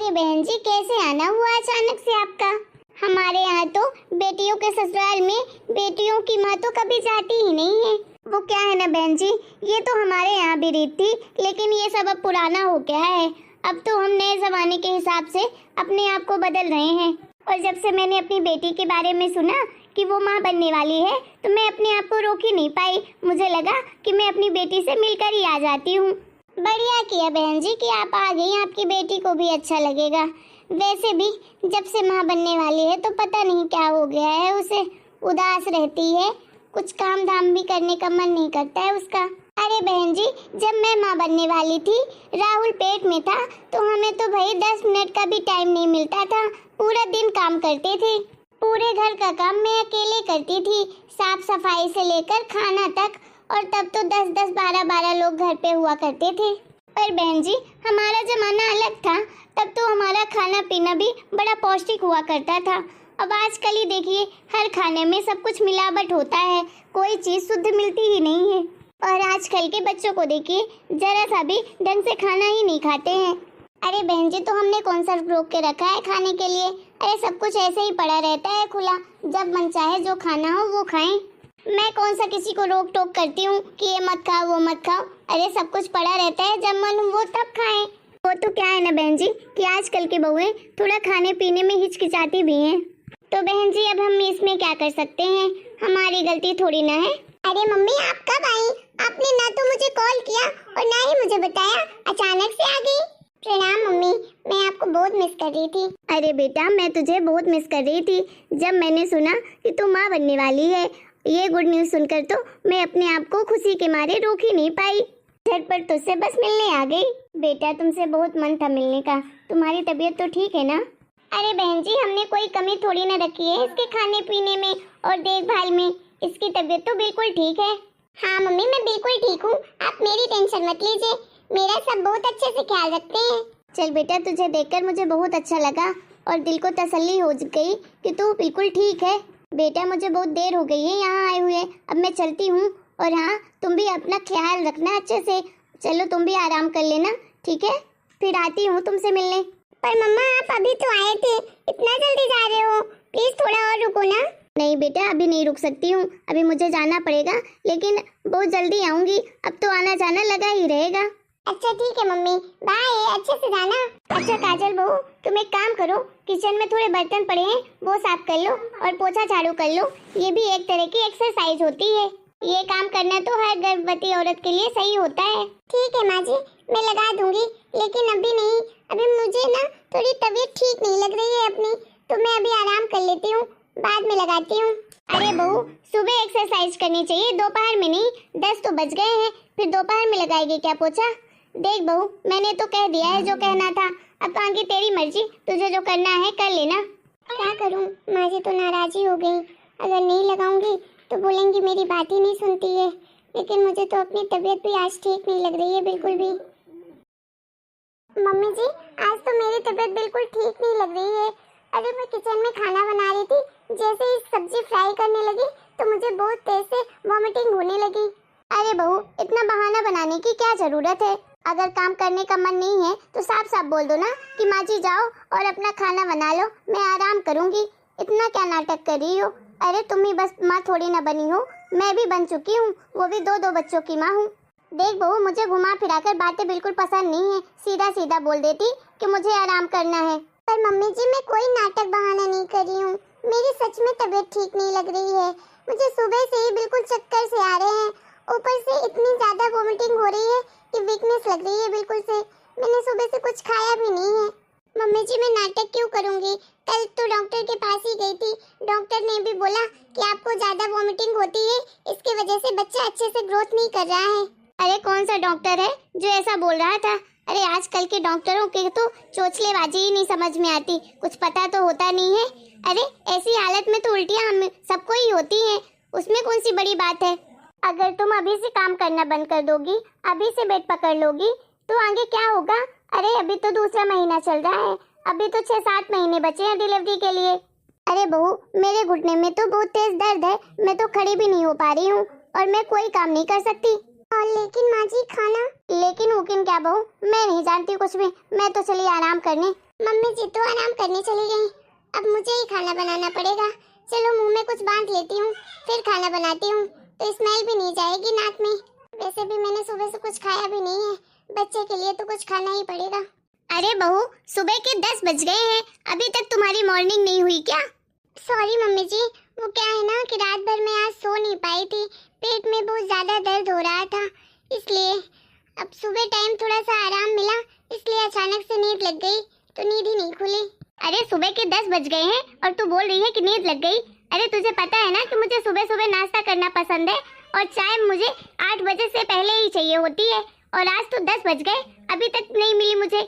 अरे बहन जी, कैसे आना हुआ अचानक से आपका? हमारे यहाँ तो बेटियों के ससुराल में बेटियों की माँ तो कभी जाती ही नहीं है। वो क्या है ना बहन जी, ये तो हमारे यहाँ भी रीत थी, लेकिन ये सब अब पुराना हो गया है। अब तो हम नए जमाने के हिसाब से अपने आप को बदल रहे हैं। और जब से मैंने अपनी बेटी के बारे में सुना कि वो माँ बनने वाली है, तो मैं अपने आप को रोक ही नहीं पाई। मुझे लगा कि मैं अपनी बेटी से मिलकर ही आ जाती हूँ। बढ़िया किया बहन जी कि आप आ गई, आपकी बेटी को भी अच्छा लगेगा। वैसे भी जब से माँ बनने वाली है तो पता नहीं क्या हो गया है उसे, उदास रहती है, कुछ काम धाम भी करने का मन नहीं करता है उसका। अरे बहन जी, जब मैं माँ बनने वाली थी, राहुल पेट में था, तो हमें तो भाई 10 मिनट का भी टाइम नहीं मिलता था। पूरा दिन काम करते थे, पूरे घर का काम मैं अकेले करती थी, साफ सफाई से लेकर खाना तक। और तब तो 10-10, 12-12 लोग घर पे हुआ करते थे। पर बहन जी, हमारा जमाना अलग था, तब तो हमारा खाना पीना भी बड़ा पौष्टिक हुआ करता था। अब आजकल ही देखिए, हर खाने में सब कुछ मिलावट होता है, कोई चीज़ शुद्ध मिलती ही नहीं है। और आजकल के बच्चों को देखिए, जरा सा भी ढंग से खाना ही नहीं खाते हैं। अरे बहन जी, तो हमने कौन सा रोक के रखा है खाने के लिए? अरे सब कुछ ऐसे ही पड़ा रहता है खुला, जब मन चाहे जो खाना हो वो खाएं। मैं कौन सा किसी को रोक टोक करती हूँ कि ये मत खाओ वो मत खाओ। अरे सब कुछ पड़ा रहता है, जब मन हो वो तब खाएं। वो तो क्या है ना बहन जी कि आजकल की बहुएं थोड़ा खाने पीने में हिचकिचाती भी हैं। तो बहन जी, अब हम इसमें क्या कर सकते हैं? हमारी गलती थोड़ी ना है। अरे मम्मी, आप कब आई? आपने ना तो मुझे कॉल किया और ना ही मुझे बताया, अचानक से आ गई। प्रणाम मम्मी, मैं आपको बहुत मिस कर रही थी। अरे बेटा, मैं तुझे बहुत मिस कर रही थी। जब मैंने सुना कि तू माँ बनने वाली है, ये गुड न्यूज़ सुनकर तो मैं अपने आप को खुशी के मारे रोक ही नहीं पाई। झटपट तुझसे बस मिलने आ गई। बेटा, तुमसे बहुत मन था मिलने का। तुम्हारी तबीयत तो ठीक है ना? अरे बहन जी, हमने कोई कमी थोड़ी ना रखी है इसके खाने पीने में और देखभाल में। इसकी तबीयत तो बिल्कुल ठीक है। हाँ मम्मी, मैं बिल्कुल ठीक हूँ, आप मेरी टेंशन मत लीजिए, मेरा सब बहुत अच्छे से ख्याल रखते हैं। चल बेटा, तुझे देखकर मुझे बहुत अच्छा लगा और दिल को तसल्ली हो गई कि तू बिल्कुल ठीक है। बेटा, मुझे बहुत देर हो गई है यहाँ आए हुए, अब मैं चलती हूँ। और हाँ, तुम भी अपना ख्याल रखना अच्छे से। चलो, तुम भी आराम कर लेना, ठीक है? फिर आती हूँ तुमसे मिलने। पर मम्मा, आप अभी तो आए थे, इतना जल्दी जा रहे हो? प्लीज थोड़ा और रुको ना। नहीं बेटा, अभी नहीं रुक सकती हूँ, अभी मुझे जाना पड़ेगा, लेकिन बहुत जल्दी आऊंगी। अब तो आना जाना लगा ही रहेगा। अच्छा ठीक है मम्मी, बाय, अच्छे से जाना। अच्छा काजल बहू, तुम एक काम करो, किचन में थोड़े बर्तन पड़े हैं वो साफ कर लो और पोछा झाड़ू कर लो। ये भी एक तरह की एक्सरसाइज होती है। ये काम करना तो हर गर्भवती औरत के लिए सही होता है। ठीक है माँ जी, मैं लगा दूंगी, लेकिन अभी नहीं। अभी मुझे ना थोड़ी तबीयत ठीक नहीं लग रही है अपनी, तो मैं अभी आराम कर लेती हूँ, बाद में लगाती हूँ। अरे बहू, सुबह एक्सरसाइज करनी चाहिए, दोपहर में नहीं। 10 तो बज गए हैं, फिर दोपहर में लगाएगी क्या पोछा? देख बहू, मैंने तो कह दिया है जो कहना था, अब तो आगे तेरी मर्जी, तुझे जो करना है कर लेना। क्या करूं, माँ जी तो नाराजी हो गई, अगर नहीं लगाऊंगी तो बोलेंगी मेरी बात ही नहीं सुनती है। लेकिन मुझे तो अपनी तबीयत भी आज ठीक नहीं लग रही है बिल्कुल भी। मम्मी जी, आज तो मेरी तबीयत बिल्कुल ठीक नहीं लग रही है। अरे मैं किचन में खाना बना रही थी, जैसे ही सब्जी फ्राई करने लगी तो मुझे बहुत तेज से वॉमिटिंग होने लगी। अरे बहू, इतना बहाना बनाने की क्या जरूरत है? अगर काम करने का मन नहीं है तो साफ साफ बोल दो ना कि माँ जी जाओ और अपना खाना बना लो, मैं आराम करूंगी। इतना क्या नाटक कर रही हो? अरे तुम ही बस माँ थोड़ी ना बनी हो, मैं भी बन चुकी हूँ, वो भी 2-2 बच्चों की माँ हूँ। देख बहू, मुझे घुमा फिराकर बातें बिल्कुल पसंद नहीं है, सीधा सीधा बोल देती कि मुझे आराम करना है। पर मम्मी जी, मैं कोई नाटक बहाना नहीं कर रही हूँ, मेरी सच में तबीयत ठीक नहीं लग रही है। मुझे सुबह से ही बिल्कुल चक्कर से आ रहे हैं, ऊपर से इतनी ज्यादा वोमिटिंग हो रही है कि वीकनेस लग रही है बिल्कुल से। मैंने सुबह से कुछ खाया भी नहीं है। मम्मी जी, मैं नाटक क्यों करूंगी? कल तो डॉक्टर के पास ही गई थी, डॉक्टर ने भी बोला कि आपको ज्यादा वोमिटिंग होती है, इसकी वजह से बच्चा अच्छे से ग्रोथ नहीं कर रहा है। अरे कौन सा डॉक्टर है जो ऐसा बोल रहा था? अरे आजकल के डॉक्टरों के तो चोचलेबाजी ही नहीं समझ में आती, कुछ पता तो होता नहीं है। अरे ऐसी हालत में तो उल्टियां हम सबको ही होती हैं, उसमें कौन सी बड़ी बात है? अगर तुम अभी से काम करना बंद कर दोगी, अभी से बेड पकड़ लोगी, तो आगे क्या होगा? अरे अभी तो दूसरा महीना चल रहा है, अभी तो 6-7 महीने बचे हैं डिलीवरी के लिए। अरे बहू, मेरे घुटने में तो बहुत तेज दर्द है, मैं तो खड़ी भी नहीं हो पा रही हूँ और मैं कोई काम नहीं कर सकती। और लेकिन माँ जी खाना। लेकिन वकिन क्या बहू, मैं नहीं जानती कुछ भी, मैं तो चली आराम करने। मम्मी जी तो आराम करने चली गई, अब मुझे ही खाना बनाना पड़ेगा। चलो मुंह में कुछ बांध लेती हूँ, फिर खाना बनाती हूँ, तो स्मेल भी नहीं जाएगी नाक में। वैसे भी मैंने सुबह से कुछ खाया भी नहीं है, बच्चे के लिए तो कुछ खाना ही पड़ेगा। अरे बहू, सुबह के 10 बज गए हैं, अभी तक तुम्हारी मॉर्निंग नहीं हुई क्या? सॉरी मम्मी जी, वो क्या है ना कि रात भर मैं आज सो नहीं पाई थी, पेट में बहुत ज्यादा दर्द हो रहा था, इसलिए अब सुबह टाइम थोड़ा सा आराम मिला, इसलिए अचानक से नींद लग गई, तो नींद ही नहीं खुली। अरे सुबह के 10 बज गए हैं और तू बोल रही है कि नींद लग गई। अरे तुझे पता है ना कि मुझे सुबह सुबह नाश्ता करना पसंद है और चाय मुझे 8 बजे से पहले ही चाहिए होती है, और आज तो 10 बज गए, अभी तक नहीं मिली मुझे।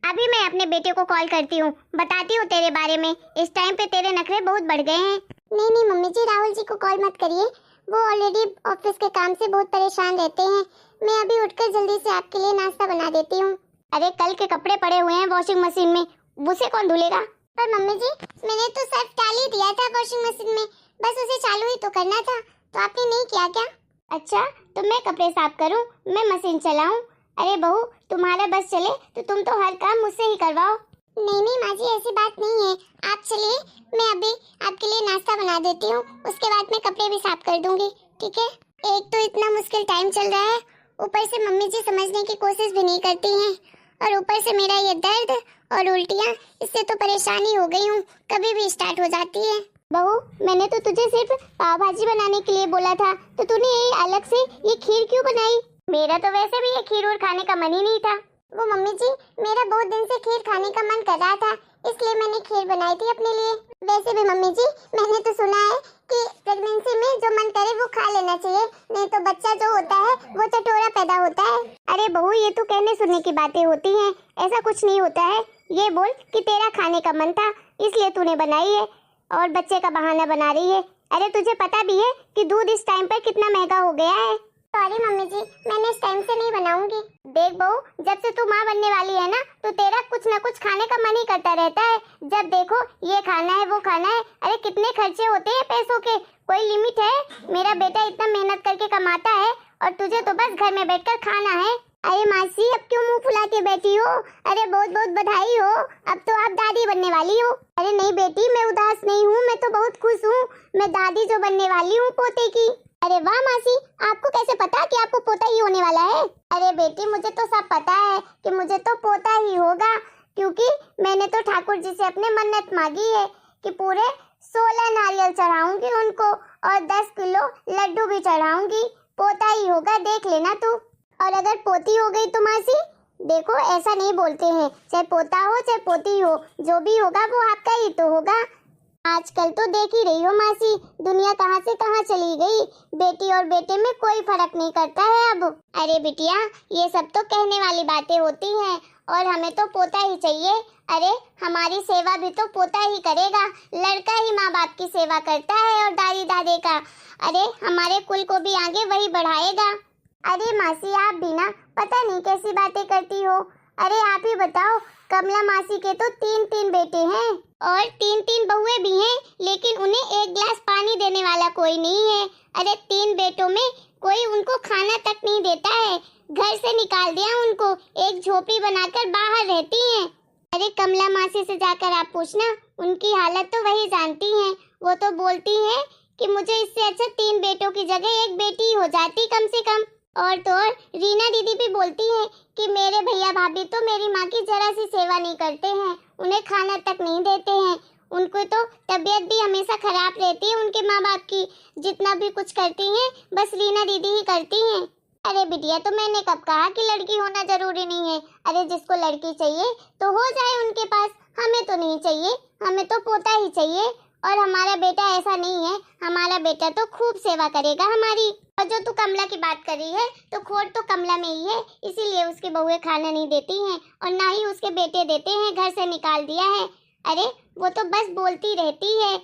अभी मैं अपने बेटे को कॉल करती हूँ, बताती हूँ तेरे बारे में, इस टाइम पे तेरे नखरे बहुत बढ़ गए हैं। नहीं मम्मी जी, राहुल जी को कॉल मत करिए, वो ऑलरेडी ऑफिस के काम से बहुत परेशान रहते हैं। मैं अभी उठकर जल्दी से आपके लिए नाश्ता बना देती हूँ। अरे कल के कपड़े पड़े हुए हैं वॉशिंग मशीन में, उसे कौन धुलेगा? पर मम्मी जी, मैंने तो सर्फ डाल ही दिया था वॉशिंग मशीन में, बस उसे चालू ही तो करना था, तो आपने नहीं किया क्या? अच्छा, तो मैं कपड़े साफ करूँ, मैं मशीन चलाऊँ? अरे बहू, तुम्हारा बस चले तो तुम तो हर काम मुझसे ही करवाओ। नहीं माँ जी, ऐसी बात नहीं है, आप चलिए, मैं अभी आपके लिए नाश्ता बना देती हूँ, उसके बाद मैं कपड़े भी साफ कर दूंगी, ठीक है? एक तो इतना मुश्किल टाइम चल रहा है, ऊपर से मम्मी जी समझने की कोशिश भी नहीं करती हैं, और ऊपर से मेरा ये दर्द और उल्टियाँ, इससे तो परेशानी हो गई हूँ, कभी भी स्टार्ट हो जाती है। बहू, मैंने तो तुझे सिर्फ पाव भाजी बनाने के लिए बोला था, तो तूने ये अलग से ये खीर क्यों बनाई? मेरा तो वैसे भी ये खीर और खाने का मन ही नहीं था। वो मम्मी जी, मेरा बहुत दिन से खीर खाने का मन कर रहा था, इसलिए मैंने खीर बनाई थी अपने लिए। वैसे भी मम्मी जी, मैंने तो सुना है कि प्रेगनेंसी में जो मन करे वो खा लेना चाहिए, नहीं तो बच्चा जो होता है वो चटोरा पैदा होता है। अरे बहू, ये तो कहने सुनने की बातें होती हैं, ऐसा कुछ नहीं होता है। ये बोल कि तेरा खाने का मन था इसलिए तूने बनाई है और बच्चे का बहाना बना रही है। अरे तुझे पता भी है कि दूध इस टाइम पर कितना महंगा हो गया है। सॉरी मम्मी जी, मैंने इस टाइम से नहीं बनाऊंगी। देख बहू, जब से तू माँ बनने वाली है ना, तो तेरा कुछ न कुछ खाने का मन ही करता रहता है, जब देखो ये खाना है वो खाना है। अरे कितने खर्चे होते हैं पैसों के, कोई लिमिट है? मेरा बेटा इतना मेहनत करके कमाता है और तुझे तो बस घर में बैठकर खाना है। अरे मासी, अब क्यों मुंह फुला के बैठी हो? अरे बहुत बहुत बधाई हो, अब तो आप दादी बनने वाली हो। अरे नहीं बेटी, मैं उदास नहीं हूँ, मैं तो बहुत खुश हूँ, मैं दादी जो बनने वाली हूँ पोते की। अरे वाह मासी, आपको कैसे पता कि आपको पोता ही होने वाला है? अरे बेटी, मुझे तो सब पता है कि मुझे तो पोता ही होगा, क्योंकि मैंने तो ठाकुर जी से अपने मन्नत मांगी है कि पूरे 16 नारियल चढ़ाऊंगी उनको और 10 किलो लड्डू भी चढ़ाऊंगी। पोता ही होगा, देख लेना तू। और अगर पोती हो गई तो मासी, देखो ऐसा नहीं बोलते हैं, चाहे पोता हो चाहे पोती हो, जो भी होगा वो आपका ही तो होगा। आजकल तो देख ही रही हो मासी, दुनिया कहाँ से कहाँ चली गई, बेटी और बेटे में कोई फर्क नहीं करता है अब। अरे बिटिया, ये सब तो कहने वाली बातें होती हैं, और हमें तो पोता ही चाहिए। अरे हमारी सेवा भी तो पोता ही करेगा, लड़का ही माँ बाप की सेवा करता है और दादी दादे का। अरे हमारे कुल को भी आगे वही बढ़ाएगा। अरे मासी, आप भी ना पता नहीं कैसी बातें करती हो। अरे आप ही बताओ, कमला मासी के तो 3 बेटे हैं और 3 बहुएं भी हैं, लेकिन उन्हें एक गिलास पानी देने वाला कोई नहीं है। अरे 3 बेटों में कोई उनको खाना तक नहीं देता है, घर से निकाल दिया उनको, एक झोपड़ी बनाकर बाहर रहती हैं। अरे कमला मासी से जाकर आप पूछना, उनकी हालत तो वही जानती हैं। वो तो बोलती हैं कि मुझे इससे अच्छा 3 बेटों की जगह एक बेटी हो जाती कम से कम। और तो और रीना दीदी भी बोलती हैं कि मेरे भैया भाभी तो मेरी माँ की जरा सी सेवा नहीं करते हैं, उन्हें खाना तक नहीं देते हैं, उनको तो तबीयत भी हमेशा खराब रहती है उनके माँ बाप की, जितना भी कुछ करती हैं बस रीना दीदी ही करती हैं। अरे बिटिया, तो मैंने कब कहा कि लड़की होना जरूरी नहीं है? अरे जिसको लड़की चाहिए तो हो जाए उनके पास, हमें तो नहीं चाहिए, हमें तो पोता ही चाहिए। और हमारा बेटा ऐसा नहीं है, हमारा बेटा तो खूब सेवा करेगा हमारी। और जो तू कमला की बात कर रही है, तो खोट तो कमला में ही है, इसीलिए उसकी बहुएं खाना नहीं देती हैं और ना ही उसके बेटे देते हैं, घर से निकाल दिया है। अरे वो तो बस बोलती रहती है।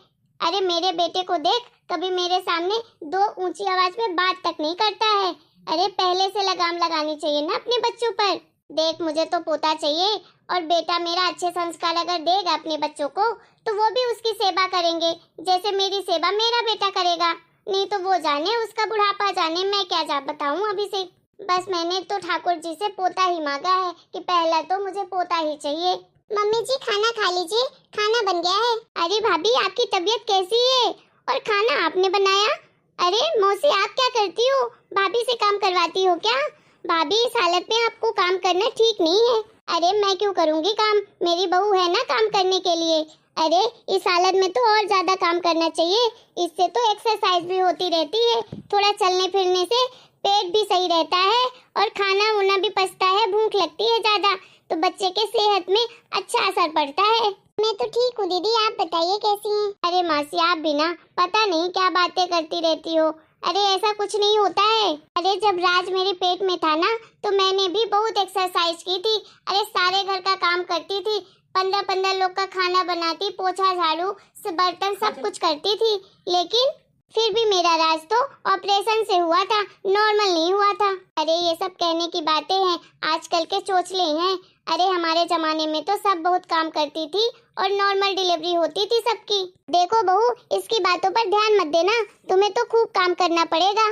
अरे मेरे बेटे को देख, कभी मेरे सामने 2 ऊंची आवाज में बात तक नहीं करता है। अरे पहले से लगाम लगानी चाहिए ना अपने बच्चों पर। देख, मुझे तो पोता चाहिए, और बेटा मेरा अच्छे संस्कार अगर देगा अपने बच्चों को तो वो भी उसकी सेवा करेंगे, जैसे मेरी सेवा मेरा बेटा करेगा। नहीं तो वो जाने उसका बुढ़ापा जाने, मैं क्या जा बताऊं अभी से। बस मैंने तो ठाकुर जी से पोता ही मांगा है कि पहला तो मुझे पोता ही चाहिए। मम्मी जी खाना खा लीजिए, खाना बन गया है। अरे भाभी आपकी तबीयत कैसी है और खाना आपने बनाया? अरे मौसी आप क्या करती हो, भाभी से काम करवाती हो क्या? भाभी इस हालत में आपको काम करना ठीक नहीं है। अरे मैं क्यों करूँगी काम, मेरी बहू है ना काम करने के लिए। अरे इस हालत में तो और ज्यादा काम करना चाहिए, इससे तो एक्सरसाइज भी होती रहती है, थोड़ा चलने फिरने से पेट भी सही रहता है और खाना वाना भी पचता है, भूख लगती है ज्यादा तो बच्चे के सेहत में अच्छा असर पड़ता है। मैं तो ठीक हूँ दीदी, आप बताइए कैसी हैं? अरे मासी आप भी ना पता नहीं क्या बातें करती रहती हो। अरे ऐसा कुछ नहीं होता है। अरे जब राज मेरे पेट में था ना तो मैंने भी बहुत एक्सरसाइज की थी। अरे सारे घर का काम करती थी, 15-15 लोग का खाना बनाती, पोछा झाड़ू से बर्तन सब कुछ करती थी, लेकिन फिर भी मेरा राज तो ऑपरेशन से हुआ था, नॉर्मल नहीं हुआ था। अरे ये सब कहने की बातें हैं, आजकल के चोचले हैं। अरे हमारे जमाने में तो सब बहुत काम करती थी और नॉर्मल डिलीवरी होती थी सबकी। देखो बहू इसकी बातों पर ध्यान मत देना, तुम्हें तो खूब काम करना पड़ेगा।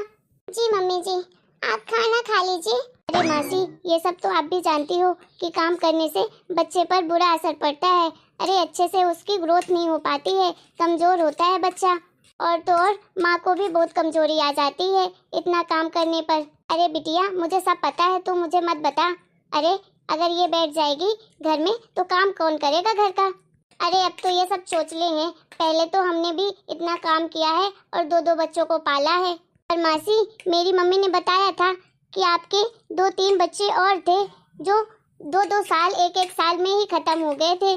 जी मम्मी जी, आप खाना खा लीजिए। अरे मासी ये सब तो आप भी जानती हो कि काम करने से बच्चे पर बुरा असर पड़ता है। अरे अच्छे से उसकी ग्रोथ नहीं हो पाती है, कमजोर होता है बच्चा, और तो और माँ को भी बहुत कमजोरी आ जाती है इतना काम करने पर। अरे बिटिया मुझे सब पता है, तू मुझे मत बता। अरे अगर ये बैठ जाएगी घर में तो काम कौन करेगा घर का? अरे अब तो ये सब चोचले हैं, पहले तो हमने भी इतना काम किया है और 2-2 बच्चों को पाला है। और मासी मेरी मम्मी ने बताया था कि आपके 2-3 बच्चे और थे जो 2-2 साल 1-1 साल में ही खत्म हो गए थे,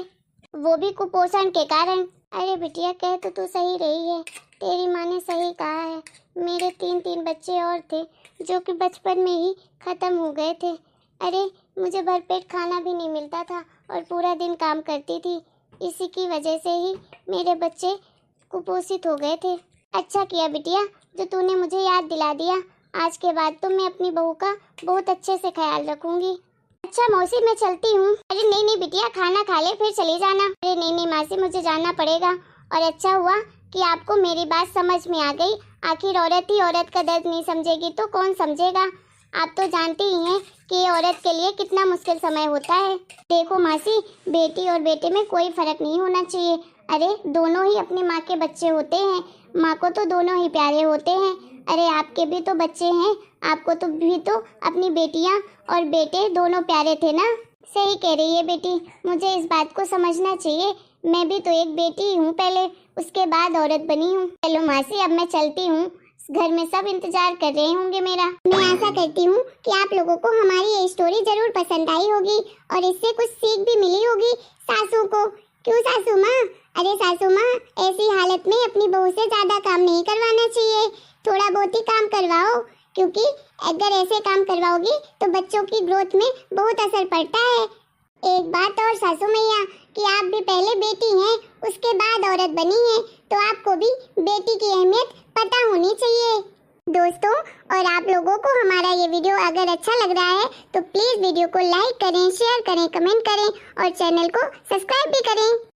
वो भी कुपोषण के कारण। अरे बिटिया कह तो तू सही रही है, तेरी माँ ने सही कहा है। मेरे 3-3 बच्चे और थे जो कि बचपन में ही खत्म हो गए थे। अरे मुझे भरपेट खाना भी नहीं मिलता था और पूरा दिन काम करती थी, इसी की वजह से ही मेरे बच्चे कुपोषित हो गए थे। अच्छा किया बिटिया जो तूने मुझे याद दिला दिया, आज के बाद तो मैं अपनी बहू का बहुत अच्छे से ख्याल रखूंगी। अच्छा मौसी मैं चलती हूँ। अरे नहीं बिटिया खाना खा ले फिर चली जाना। अरे नहीं मासी मुझे जाना पड़ेगा। और अच्छा हुआ कि आपको मेरी बात समझ में आ गई, आखिर औरत ही औरत का दर्द नहीं समझेगी तो कौन समझेगा। आप तो जानते ही हैं कि औरत के लिए कितना मुश्किल समय होता है। देखो मासी बेटी और बेटे में कोई फर्क नहीं होना चाहिए। अरे दोनों ही अपनी माँ के बच्चे होते हैं, माँ को तो दोनों ही प्यारे होते हैं। अरे आपके भी तो बच्चे हैं, आपको तो भी तो अपनी बेटियाँ और बेटे दोनों प्यारे थे ना। सही कह रही है बेटी, मुझे इस बात को समझना चाहिए, मैं भी तो एक बेटी हूँ पहले, उसके बाद औरत बनी हूँ। चलो मासी अब मैं चलती हूँ, घर में सब इंतजार कर रहे होंगे मेरा। मैं आशा करती हूँ कि आप लोगों को हमारी ये स्टोरी जरूर पसंद आई होगी और इससे कुछ सीख भी मिली होगी सासू को। क्यों सासू माँ? अरे सासू माँ ऐसी हालत में अपनी बहू से ज्यादा काम नहीं करवाना चाहिए, थोड़ा बहुत ही काम करवाओ, क्योंकि अगर ऐसे काम करवाओगी तो बच्चों की ग्रोथ में बहुत असर पड़ता है। एक बात और सासू मैया कि आप भी पहले बेटी हैं उसके बाद औरत बनी हैं, तो आपको भी बेटी की अहमियत पता होनी चाहिए। दोस्तों और आप लोगों को हमारा ये वीडियो अगर अच्छा लग रहा है तो प्लीज वीडियो को लाइक करें, शेयर करें, कमेंट करें और चैनल को सब्सक्राइब भी करें।